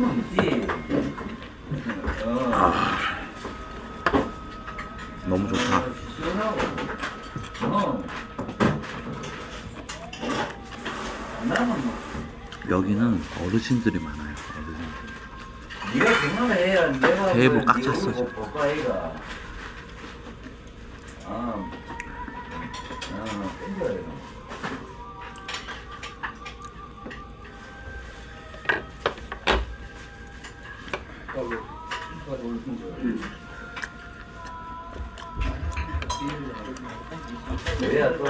놈 있지. 너무 좋다. 시원하고. 나는 뭐. 여기는 어르신들이 많아요. 어르신들. 네가 생각을 해야 내가 테이블 꽉 찼어, 지금. 볼까 얘가. 땡겨야 돼. 왜야 또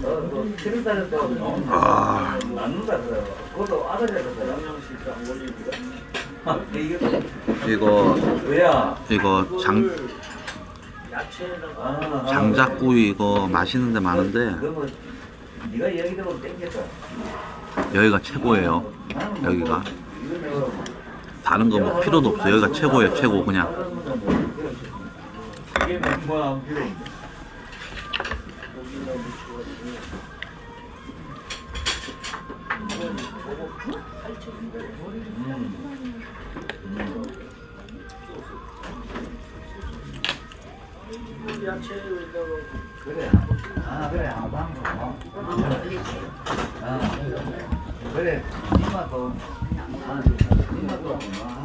또 7월달에 또 낳는다 그래요. 그것도 아들이라서 이거 왜야? 이거 장작구이 이거 맛있는 데 많은데 그러면 네가 얘기대로 땡겼다. 여기가 최고예요. 여기가 다른 거 뭐 필요도 없어. 여기가 최고예요. 최고 그냥. 이게 뭐야 안 필요 없네. 그래. 그래. 그래. 니마도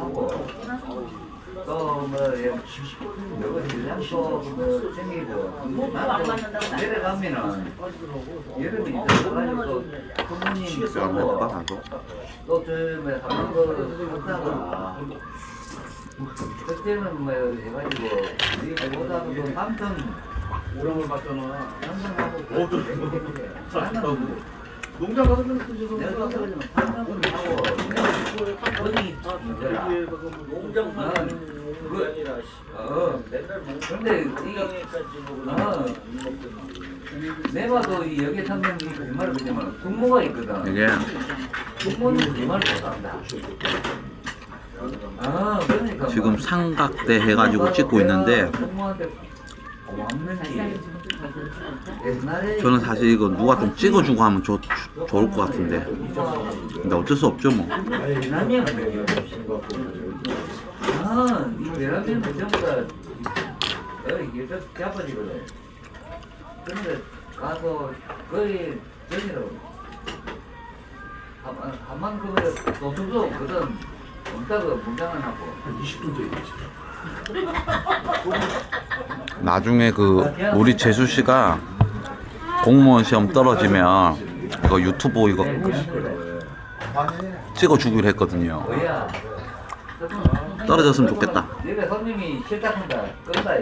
하고 또뭐 여기 또 생기고 내려가면은 여름이 들어가지고 부모님 안 먹어봐 나도. 또저뭐 하는 거 하다가 그때는 뭐 해가지고 우리 보다도 그 삼성 오랑을 봤잖아. 삼성하고 농장 가서 그냥 쓰셔서 내가 그러면 삼성을 하고 거기 농장 가는 게 아니라 맨날 근데 내봐도 이 여기 삼성이 거짓말을 그러지만 숙모가 있거든. 이게 숙모는 거짓말을 못한다. 그러니까 지금 삼각대 해가지고 찍고 있는데 숙모한테 고맙는지 옛날에 저는 사실 이거 누가 좀 찍어주고 하면 좋을 것 같은데 근데 어쩔 수 없죠 뭐. 베트남이야. 이 베트남은 전부 다 이게 잡아지거든. 근데 가서 거의 전이라고 한만 그거에 도둑도 없거든. 없다고 문장을 하고 한 20분 전에 나중에 그 우리 재수 씨가 공무원 시험 떨어지면 이거 유튜브 이거 찍어주기로 했거든요. 뭐야? 떨어졌으면 좋겠다. 내가 손님이 싫다한다. 끈다.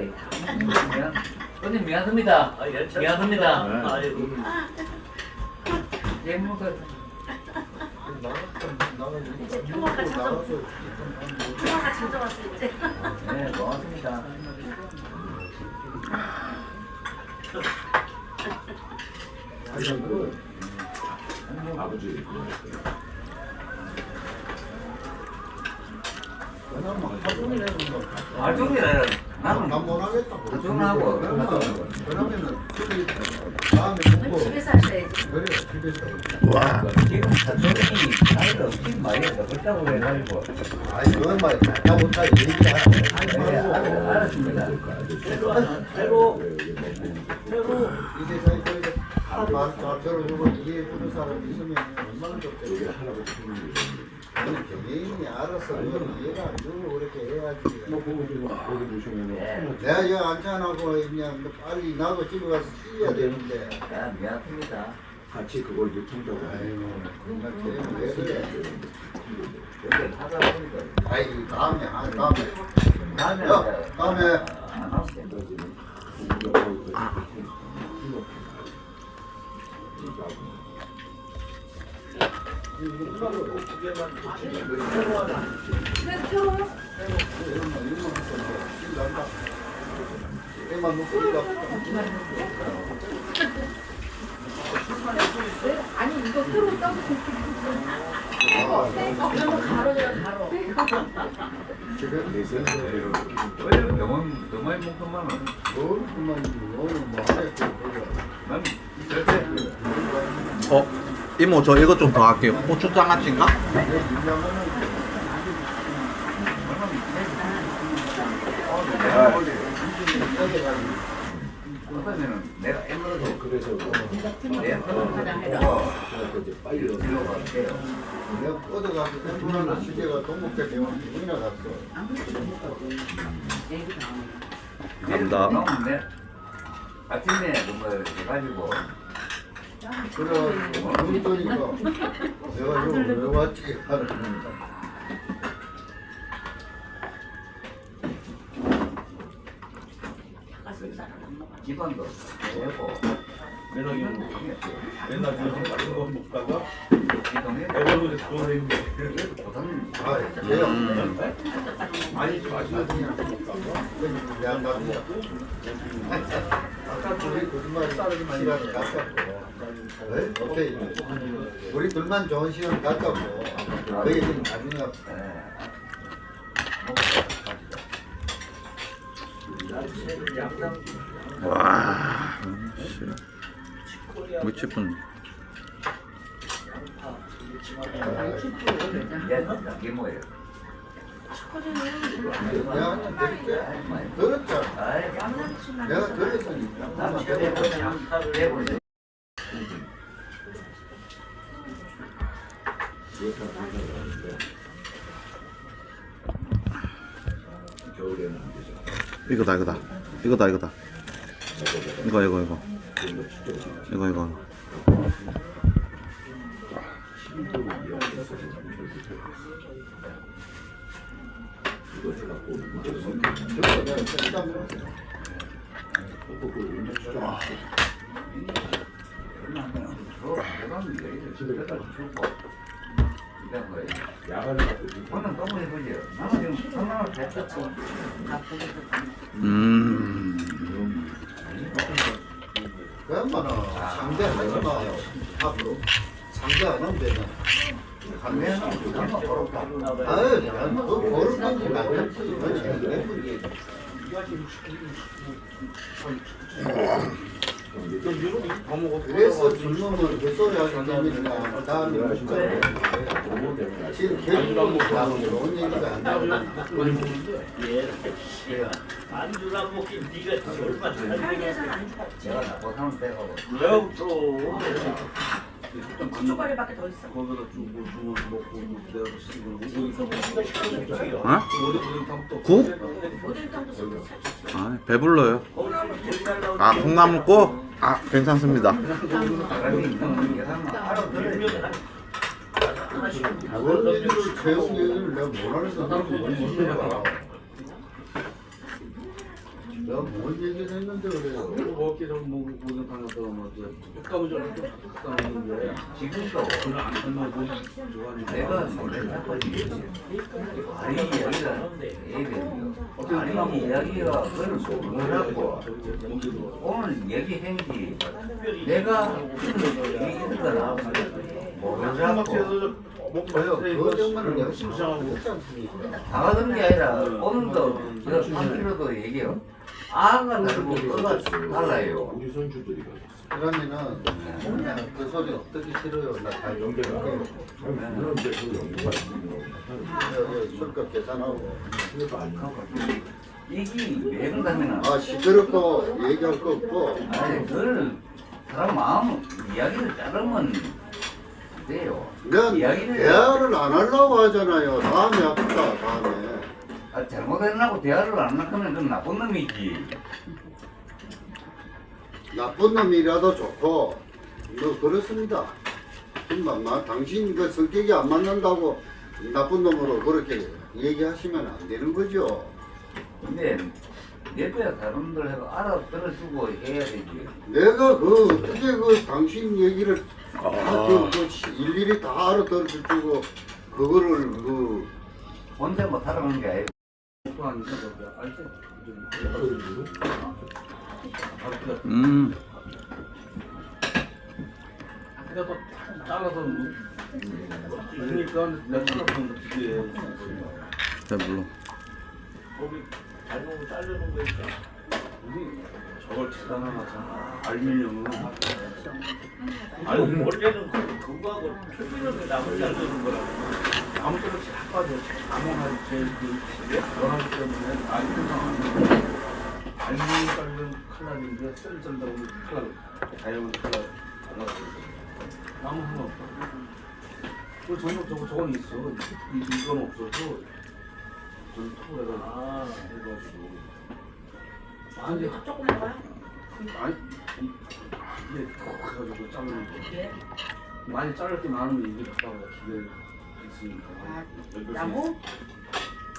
손님 미안합니다. 미안합니다. 예무가 같이 가져왔을 때. 네, 고맙습니다. 아버지. 알종이라 나는 못하겠다. 알종하고 그러면은 다음에 먹고 집에서 하셔야지. 그래 집에서. 와. 지금 사촌이 나이가 없긴 많이 그렇다고 해가지고 아니 그건 말 다 못하 얘기야. 알았습니다. 새로 이게 저희 저런 이거 이해해주는 사람 있으면 얼마나 좋겠어. 아니 개개인이 알아서 그걸 이해가 안 되고 그렇게 해야지. 거기 보시면은 내가 여기 앉아놓고 그냥 빨리 나도 집에 가서 쉬어야 되는데. 미안합니다. 같이 그걸 유통자고 아이고 그런 왜 그래. 이렇게 하다 보니까 아이 다음에 다음에 다음에 안 할게. 애만 놓고 우리가 아니 이거 새로 떠서 그러면 가로져요 가로. 왜 너무 많이 먹더만은 그만 오늘 뭐 하겠고 난 절대 이모 저 이거 좀 더 할게요. 고추장아찌인가? 그러면은 내가 엠버도 그래서 내 이제 빨리 들어갈게요. 내가 뻗어가지고 엠브라는 시대가 동국대 병원 병이나 갔어. 감사합니다. 내 아침에 뭐 해가지고 그래 그러니까 내가 이거 왜 왔지 하는 기반도 되고 맨날 같은 거 먹다가 기동해 애들도 좋은 애인데 아 돼요. 많이 마시는 양반이야. 아까 둘이 거짓말 시간 갖고 오케이 우리 둘만 좋은 시간 갖고 그 얘기는 나중에 와. 미치분. 이게 뭐예요? 내가 한번 드릴게. 들었잖아. 내가 들었으니까. 겨울에는 안 되죠. 이거다. 이거. 이거 해갖고 이제 들어 내가 뜬다면 야간에 갖고 저는 너무 해보죠. 나는 지금 성남을 뱉었고 그야말로 상대 하지 마요. 앞으로 상대 안 하면 되잖아. 가면 정말 어렵다. 아유, 그 버릇든지 말든지 그건 내 뿐이지. 그래서 젊으면 그 소리 하기 때문에 그 다음에 지금 개인적으로 좋은 얘기가 안 나오잖아. 안주랑 먹기 네가 얼마 잘 편의점에서는 안 죽었지. 제가 나고 사는 때가 내가부터 주거리밖에 더 있어. 거기다 주고 먹고 내가 씹고 어? 국? 모델장도 쓰고 아, 배불러요. 아, 콩나물국? 아, 괜찮습니다. 사람이 있는 예산만 알아들어야 그런 얘기를 채용 얘기를 내가 뭐라는 사람이 모르는 거야. 내가 뭔 얘기를 했는데 그래요. 먹기 전 모든 강에서 뭐지 흑감을 좀 흑감인데 지금도 그걸 안 하면 뭐 좋아하니까 내가 놀랬다고 얘기했지. 아니 이야기가 애들이요. 아니 이야기가 그걸 뭐라고 오늘 얘기한 게 내가 얘기했잖아. 뭐라고 그래요. 그 정도는 내가 신청하고 있지 않습니까? 당하던 게 아니라 오늘도 제가 3kg도 얘기해요. 아가 다르고 뼈가 달라요. 우리 선주들이 그러면은 그 소리 어떻게 싫어요? 나 다 연결할게. 그런 데그 연구가 있는 술값 계산하고. 이게 왜 그런다면은 아 시끄럽고 얘기할 거 없고. 아니 그걸 사람 마음 이야기를 자르면 안 돼요. 내가 대화를 안 하려고 하잖아요. 다음에 합시다. 다음에. 아, 잘못했나고 대화를 안 하면 그건 나쁜 놈이지. 나쁜 놈이라도 좋고 뭐 그렇습니다. 금방 당신 그 성격이 안 맞는다고 나쁜 놈으로 그렇게 얘기하시면 안 되는 거죠. 근데 내 거야 사람들 해가 알아들어주고 해야 되지. 내가 그 어떻게 그 당신 얘기를 다 일일이 다 알아들어주고 그거를 그 혼자 못 살아가는 게 아니고. 내가 또 잘라서 주니까 내가 잘라서 먹지 배불러. 거기 잘못 자르는 거니까 우리 저걸 재단하나 알미늄은 아니 원래는 그거하고 표면을 나머지 되는 거라고. 아무쪼록 자빠져. 아무나 제일 원하기 때문에 알코올 상황은 알코올 깔면 칼날인데 셀 전다고 칼날 다이아몬드 칼날 안 나가고 아무 상관없어. 그 전부 저건 있어. 이건 없어서 저는 톡을 해가지고. 아니 조금 먹어요? 아니 이게 톡 해가지고 자르는 거. 네. 많이 자를 때 많으면 이게 갖다가 기계 있으니까. 나무?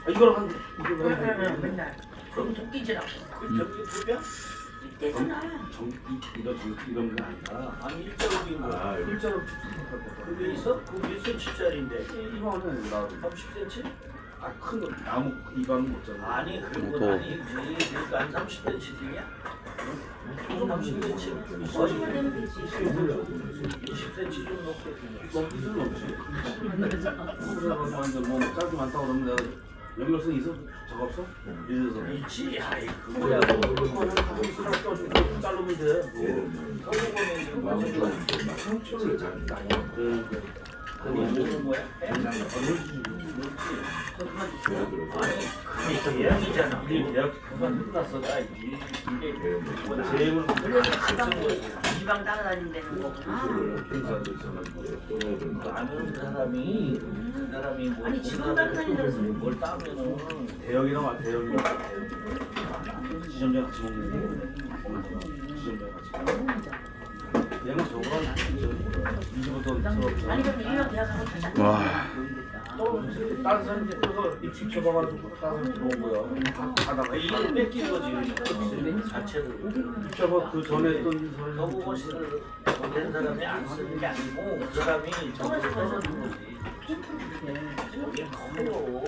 이걸 맨날. 그럼 도끼질하고. 그 저기 보면 이때잖아. 이런 게 아니라 아니 일자로 빈 거. 일자로 그게 있어? 그 몇 cm짜리인데? 이거는 나 30cm? 큰 거 나무 이건 못 잡아. 아니 그런 또. 건 아니지. 그러니까 한 30cm 되냐? 30cm? 거짓말 되면 되지. 20cm 좀 넘게 되냐? 넘길 수는 없지. 그래서 완전 뭐 짧게 많다고 그러면 내가 연결성 있어? 저거 없어? 이래서 있지. 아이 그거야. 그거는 하나 껴주고 자르면 돼. 상처를 잘 나요. 그거 먹는 거야? 아니 그게 대양이잖아. 우리 대학 그만 끝났어. 나 이게 뭐 제일 그래서 지방 따라다닌다는 거구나. 아는 사람이 그 사람이 뭐 아니, 지방 따라다닌다고 해서 뭘 따면은 대형이랑 와 대형이랑 지점장 같이 먹는 거. 지점장 같이 먹는 얘는 저거랑 이제부터 아니 그럼 유명 대학하고 다시 와. 다른 사람이 그래서 입식 쳐봐가지고 다른 사람이 들어온 거야. 가다가 이를 뺏긴 거지 자체를. 입혀봐 그 전에 했던 사람이 너무 멋있는 된 사람이 안 쓰는 게 아니고 그 사람이 저걸 써서 는 거지. 저게 커요.